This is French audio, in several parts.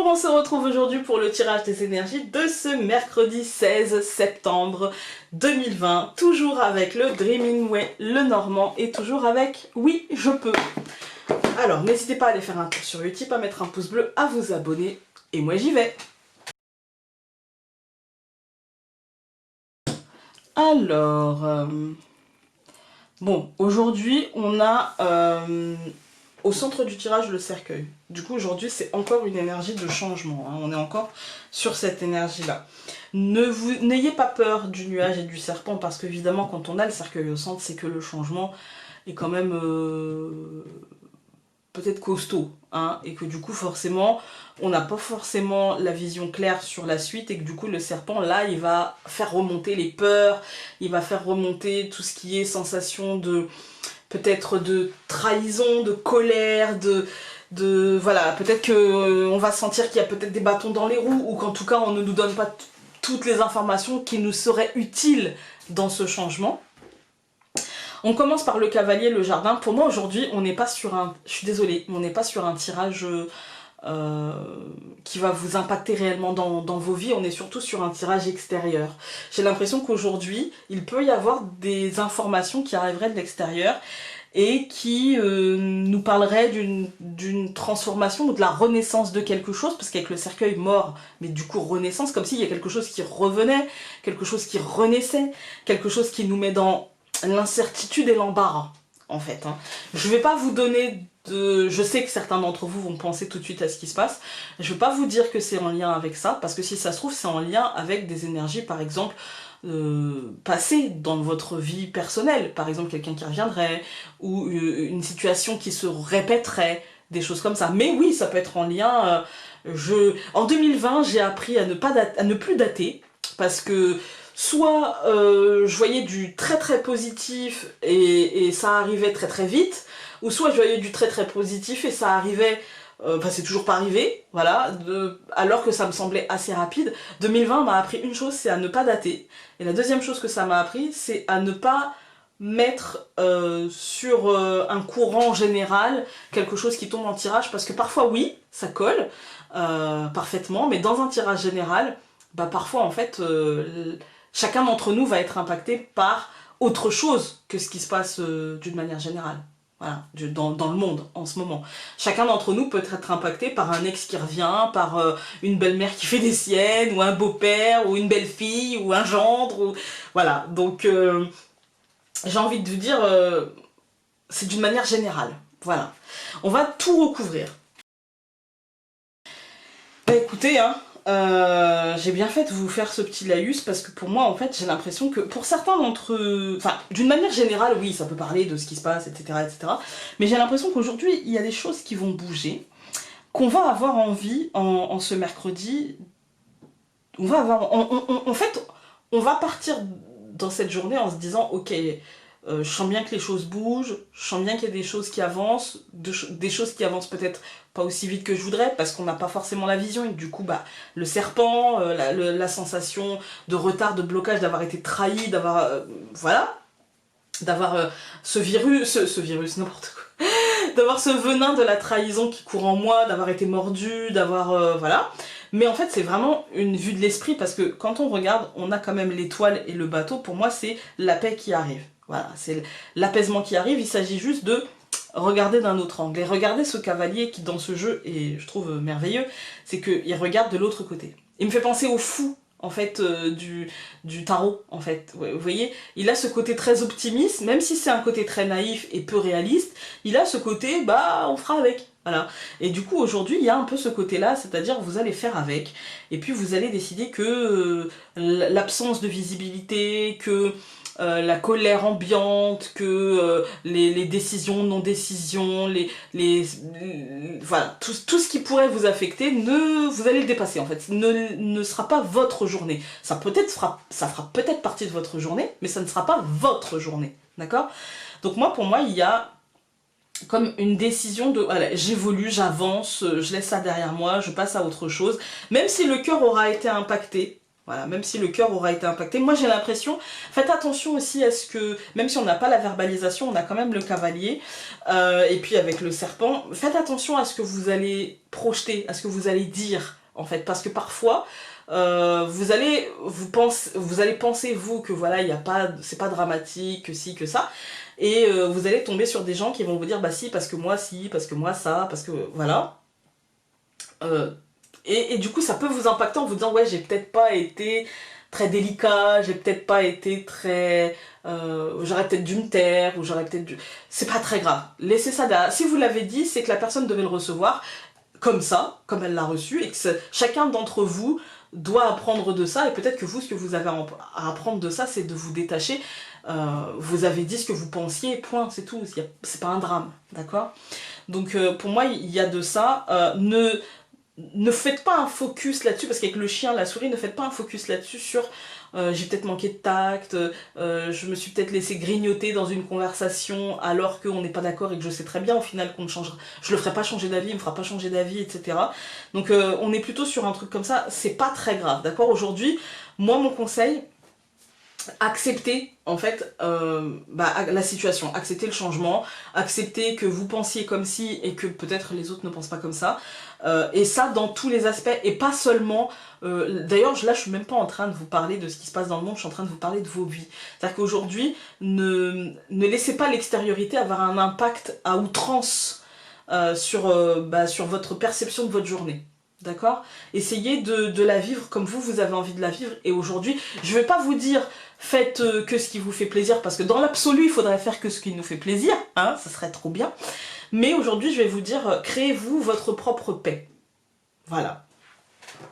on se retrouve aujourd'hui pour le tirage des énergies de ce mercredi 16 septembre 2020. Toujours avec le Dreaming Way, le Normand, et toujours avec Oui, je peux. Alors, n'hésitez pas à aller faire un tour sur Utip, à mettre un pouce bleu, à vous abonner, et moi j'y vais. Alors, bon, aujourd'hui on a au centre du tirage le cercueil. Du coup aujourd'hui c'est encore une énergie de changement, hein. On est encore sur cette énergie là. N'ayez pas peur du nuage et du serpent, parce qu'évidemment quand on a le cercueil au centre, c'est que le changement est quand même peut-être costaud, hein, et que du coup forcément on n'a pas forcément la vision claire sur la suite, et que du coup le serpent là il va faire remonter les peurs, il va faire remonter tout ce qui est sensation de peut-être de trahison, de colère, voilà, peut-être que on va sentir qu'il y a peut-être des bâtons dans les roues, ou qu'en tout cas on ne nous donne pas toutes les informations qui nous seraient utiles dans ce changement. On commence par le cavalier, le jardin. Pour moi aujourd'hui on n'est pas sur un, je suis désolée, mais on n'est pas sur un tirage qui va vous impacter réellement dans vos vies. On est surtout sur un tirage extérieur. J'ai l'impression qu'aujourd'hui il peut y avoir des informations qui arriveraient de l'extérieur et qui nous parleraient d'une transformation ou de la renaissance de quelque chose, parce qu'avec le cercueil mort, mais du coup renaissance, comme s'il y a quelque chose qui revenait, quelque chose qui renaissait, quelque chose qui nous met dans l'incertitude et l'embarras, en fait, hein. Je vais pas vous donner je sais que certains d'entre vous vont penser tout de suite à ce qui se passe. Je vais pas vous dire que c'est en lien avec ça, parce que si ça se trouve c'est en lien avec des énergies, par exemple, passées dans votre vie personnelle. Par exemple quelqu'un qui reviendrait, ou une situation qui se répéterait, des choses comme ça. Mais oui, ça peut être en lien. En 2020, j'ai appris à ne plus dater, parce que soit je voyais du très très positif et ça arrivait très très vite, ou soit je voyais du très très positif et ça arrivait, enfin c'est toujours pas arrivé, voilà, alors que ça me semblait assez rapide. 2020 m'a appris une chose, c'est à ne pas dater. Et la deuxième chose que ça m'a appris, c'est à ne pas mettre sur un courant général quelque chose qui tombe en tirage, parce que parfois oui, ça colle parfaitement, mais dans un tirage général, bah parfois en fait chacun d'entre nous va être impacté par autre chose que ce qui se passe d'une manière générale. Voilà, dans le monde en ce moment. Chacun d'entre nous peut être impacté par un ex qui revient, par une belle-mère qui fait des siennes, ou un beau-père, ou une belle-fille, ou un gendre, ou... Voilà, donc j'ai envie de vous dire, c'est d'une manière générale. Voilà, on va tout recouvrir. Bah écoutez, hein, j'ai bien fait de vous faire ce petit laïus, parce que pour moi en fait j'ai l'impression que pour certains d'entre eux, enfin d'une manière générale oui ça peut parler de ce qui se passe, etc., mais j'ai l'impression qu'aujourd'hui il y a des choses qui vont bouger, qu'on va avoir envie en ce mercredi. On va avoir, en fait on va partir dans cette journée en se disant ok, je sens bien que les choses bougent, je sens bien qu'il y a des choses qui avancent, des choses qui avancent peut-être pas aussi vite que je voudrais, parce qu'on n'a pas forcément la vision, et du coup bah le serpent, la sensation de retard, de blocage, d'avoir été trahi, d'avoir voilà, d'avoir ce virus, n'importe quoi, d'avoir ce venin de la trahison qui court en moi, d'avoir été mordu, d'avoir voilà. Mais en fait c'est vraiment une vue de l'esprit, parce que quand on regarde, on a quand même l'étoile et le bateau. Pour moi c'est la paix qui arrive. Voilà, c'est l'apaisement qui arrive, il s'agit juste de regarder d'un autre angle. Et regardez ce cavalier qui dans ce jeu, et je trouve merveilleux, c'est qu'il regarde de l'autre côté. Il me fait penser au fou, en fait, du tarot, en fait. Ouais, vous voyez, il a ce côté très optimiste, même si c'est un côté très naïf et peu réaliste, il a ce côté, bah, on fera avec. Voilà. Et du coup, aujourd'hui, il y a un peu ce côté-là, c'est-à-dire vous allez faire avec, et puis vous allez décider que l'absence de visibilité, que la colère ambiante, que les décisions, non-décisions, voilà, tout ce qui pourrait vous affecter, vous allez le dépasser en fait, ne sera pas votre journée. Ça fera peut-être partie de votre journée, mais ça ne sera pas votre journée, d'accord? Donc moi, pour moi, il y a comme une décision de voilà, j'évolue, j'avance, je laisse ça derrière moi, je passe à autre chose, même si le cœur aura été impacté. Voilà, même si le cœur aura été impacté. Moi j'ai l'impression, faites attention aussi à ce que, même si on n'a pas la verbalisation, on a quand même le cavalier, et puis avec le serpent, faites attention à ce que vous allez projeter, à ce que vous allez dire en fait, parce que parfois vous allez penser vous que voilà, il y a pas, c'est pas dramatique, que si, que ça, et vous allez tomber sur des gens qui vont vous dire bah si, parce que moi ça, parce que voilà. Euh, et du coup ça peut vous impacter en vous disant ouais, j'ai peut-être pas été très délicat, j'ai peut-être pas été très... j'aurais peut-être dû me taire, ou j'aurais peut-être dû... C'est pas très grave, laissez ça derrière. Si vous l'avez dit, c'est que la personne devait le recevoir comme ça, comme elle l'a reçu, et que chacun d'entre vous doit apprendre de ça, et peut-être que vous, ce que vous avez à apprendre de ça, c'est de vous détacher. Vous avez dit ce que vous pensiez, point, c'est tout, c'est pas un drame, d'accord? Donc pour moi, il y a de ça. Ne faites pas un focus là-dessus, parce qu'avec le chien, la souris, ne faites pas un focus là-dessus sur j'ai peut-être manqué de tact, je me suis peut-être laissé grignoter dans une conversation alors qu'on n'est pas d'accord et que je sais très bien au final qu'on ne changera, je le ferai pas changer d'avis, il me fera pas changer d'avis, etc. Donc on est plutôt sur un truc comme ça, c'est pas très grave, d'accord? Aujourd'hui, moi mon conseil, accepter en fait la situation, accepter le changement, accepter que vous pensiez comme si et que peut-être les autres ne pensent pas comme ça, et ça dans tous les aspects et pas seulement d'ailleurs là je suis même pas en train de vous parler de ce qui se passe dans le monde, je suis en train de vous parler de vos vies. C'est-à-dire qu'aujourd'hui ne laissez pas l'extériorité avoir un impact à outrance sur votre perception de votre journée. D'accord? Essayez de la vivre comme vous avez envie de la vivre. Et aujourd'hui, je vais pas vous dire faites que ce qui vous fait plaisir, parce que dans l'absolu, il faudrait faire que ce qui nous fait plaisir, hein, ça serait trop bien. Mais aujourd'hui, je vais vous dire, créez-vous votre propre paix. Voilà.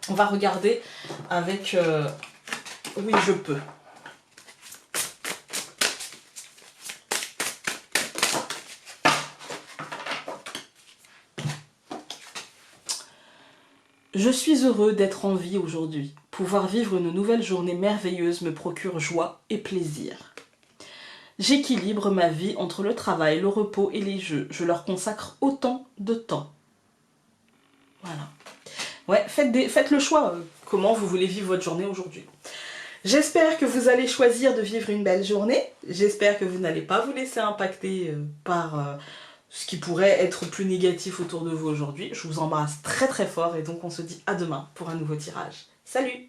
On va regarder avec... oui, je peux. Je suis heureux d'être en vie aujourd'hui. Pouvoir vivre une nouvelle journée merveilleuse me procure joie et plaisir. J'équilibre ma vie entre le travail, le repos et les jeux. Je leur consacre autant de temps. Voilà. Ouais, faites le choix. Comment vous voulez vivre votre journée aujourd'hui. J'espère que vous allez choisir de vivre une belle journée. J'espère que vous n'allez pas vous laisser impacter par ce qui pourrait être plus négatif autour de vous aujourd'hui. Je vous embrasse très très fort et donc on se dit à demain pour un nouveau tirage. Salut!